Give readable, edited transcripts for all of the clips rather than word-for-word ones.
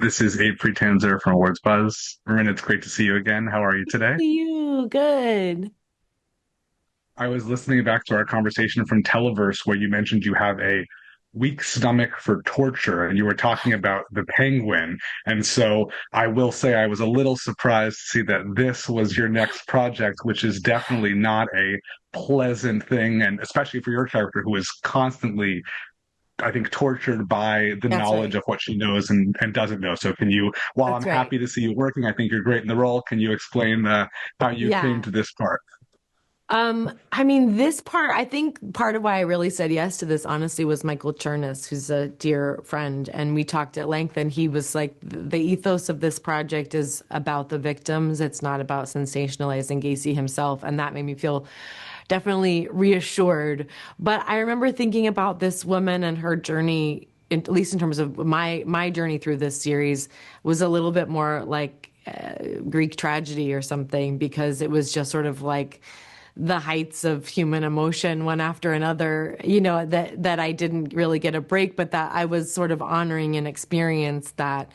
This is Abe Friedtanzer from Awards Buzz. Marin, it's great to see you again. How are you today? You good. I was listening back to our conversation from Televerse where you mentioned you have a weak stomach for torture and you were talking about the penguin. And so I will say I was a little surprised to see that this was your next project, which is definitely not a pleasant thing. And especially for your character who is constantly I think, tortured by the That's knowledge right. of what she knows and doesn't know. So, can you, while I'm That's right. happy to see you working, I think you're great in the role. Can you explain how you came Yeah. to this part? I mean, this part, I think part of why I really said yes to this, honestly, was Michael Chernus, who's a dear friend. And we talked at length, and he was like, the ethos of this project is about the victims. It's not about sensationalizing Gacy himself. And that made me feel definitely reassured. But I remember thinking about this woman and her journey, at least in terms of my journey through this series, was a little bit more like Greek tragedy or something, because it was just sort of like the heights of human emotion one after another, that I didn't really get a break, but that I was sort of honoring an experience that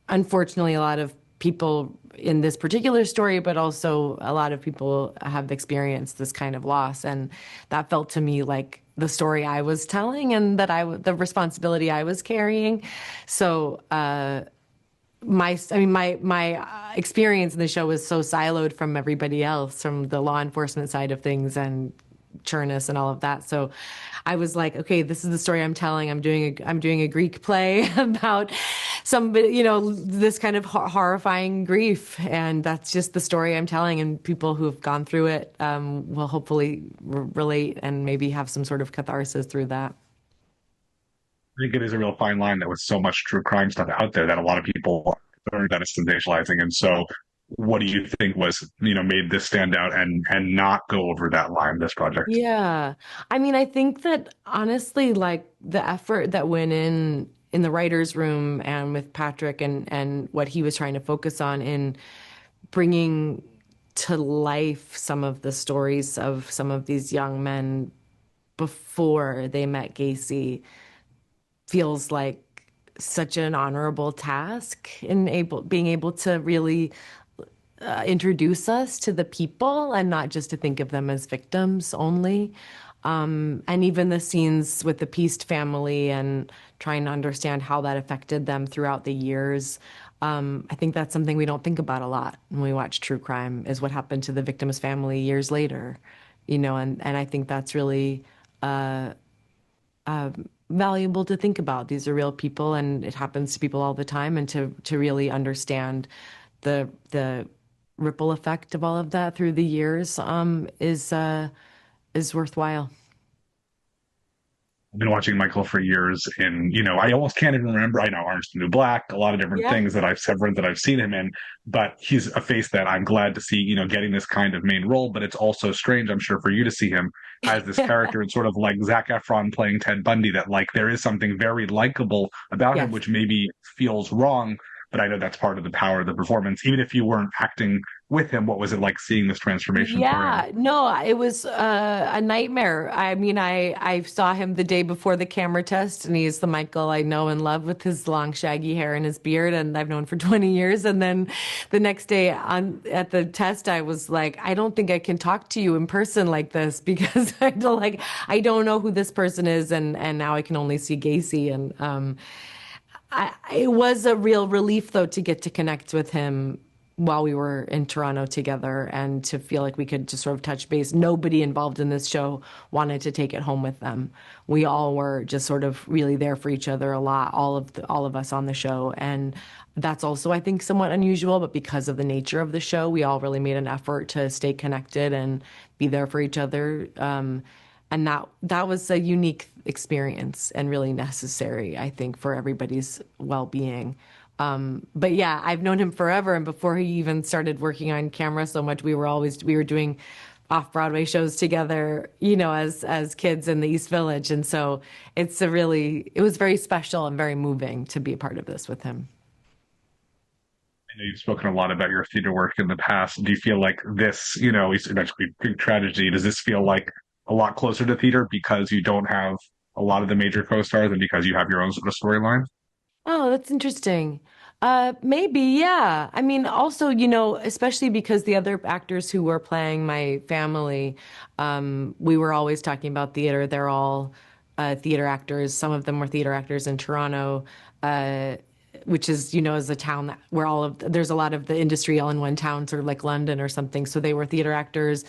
unfortunately a lot of people in this particular story, but also a lot of people have experienced this kind of loss. And that felt to me like the story I was telling and the responsibility I was carrying. So, my experience in the show was so siloed from everybody else, from the law enforcement side of things and Chernus and all of that. So I was like, okay, this is the story I'm telling. I'm doing a Greek play about somebody, this kind of horrifying grief, and that's just the story I'm telling. And people who have gone through it will hopefully relate and maybe have some sort of catharsis through that. I think it is a real fine line that with so much true crime stuff out there that a lot of people are concerned that it's sensationalizing. And so, what do you think was, made this stand out and not go over that line, this project? Yeah. I mean, I think that honestly, like the effort that went in the writer's room and with Patrick and what he was trying to focus on in bringing to life some of the stories of some of these young men before they met Gacy feels like such an honorable task in being able to really introduce us to the people and not just to think of them as victims only. And even the scenes with the Peast family and trying to understand how that affected them throughout the years. I think that's something we don't think about a lot when we watch true crime, is what happened to the victim's family years later, and I think that's really valuable to think about. These are real people, and it happens to people all the time, and to really understand the ripple effect of all of that through the years is worthwhile. I've been watching Michael for years, and I almost can't even remember. I know Orange is the New Black, a lot of different Yeah. things that I've severed that I've seen him in, but he's a face that I'm glad to see, getting this kind of main role. But it's also strange, I'm sure, for you to see him as this character and sort of like Zac Efron playing Ted Bundy, that like there is something very likable about him, Yes. which maybe feels wrong. But I know that's part of the power of the performance. Even if you weren't acting with him, what was it like seeing this transformation for him? Yeah, no, it was a nightmare. I mean, I saw him the day before the camera test, and he's the Michael I know and love with his long, shaggy hair and his beard, and I've known for 20 years. And then the next day on at the test, I was like, I don't think I can talk to you in person like this because I don't know who this person is, and now I can only see Gacy. And it was a real relief, though, to get to connect with him while we were in Toronto together and to feel like we could just sort of touch base. Nobody involved in this show wanted to take it home with them. We all were just sort of really there for each other a lot, all of us on the show. And that's also, I think, somewhat unusual, but because of the nature of the show, we all really made an effort to stay connected and be there for each other. And that was a unique experience and really necessary, I think, for everybody's well-being. But yeah, I've known him forever, and before he even started working on camera so much, we were doing off-Broadway shows together, as kids in the East Village, and so it was very special and very moving to be a part of this with him. I know you've spoken a lot about your theater work in the past. Do you feel like this, you mentioned Greek tragedy, does this feel like a lot closer to theater because you don't have a lot of the major co-stars and because you have your own sort of storyline? Oh, that's interesting. Maybe, yeah. I mean, also, especially because the other actors who were playing my family, we were always talking about theater. They're all theater actors. Some of them were theater actors in Toronto, uh, which is, is a town where there's a lot of the industry all in one town, sort of like London or something. So they were theater actors.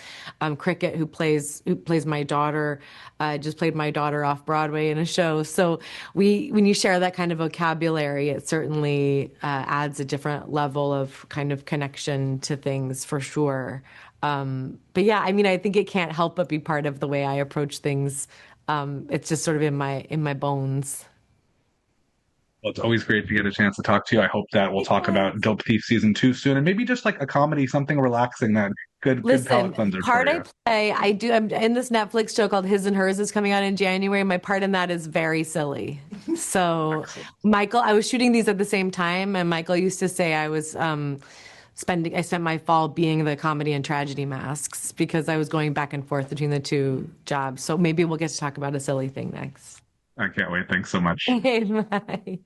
Cricket, who plays my daughter, just played my daughter off Broadway in a show. So when you share that kind of vocabulary, it certainly adds a different level of kind of connection to things for sure. But yeah, I mean, I think it can't help but be part of the way I approach things. It's just sort of in my bones. Well, it's always great to get a chance to talk to you. I hope that we'll talk about Yes. Dope Thief season 2 soon, and maybe just like a comedy, something relaxing that good palate Listen, cleanser for part I you. play, I'm in this Netflix show called His and Hers is coming out in January. My part in that is very silly. So, Excellent. Michael, I was shooting these at the same time, and Michael used to say I spent my fall being the comedy and tragedy masks because I was going back and forth between the two jobs. So maybe we'll get to talk about a silly thing next. I can't wait. Thanks so much. Okay, bye.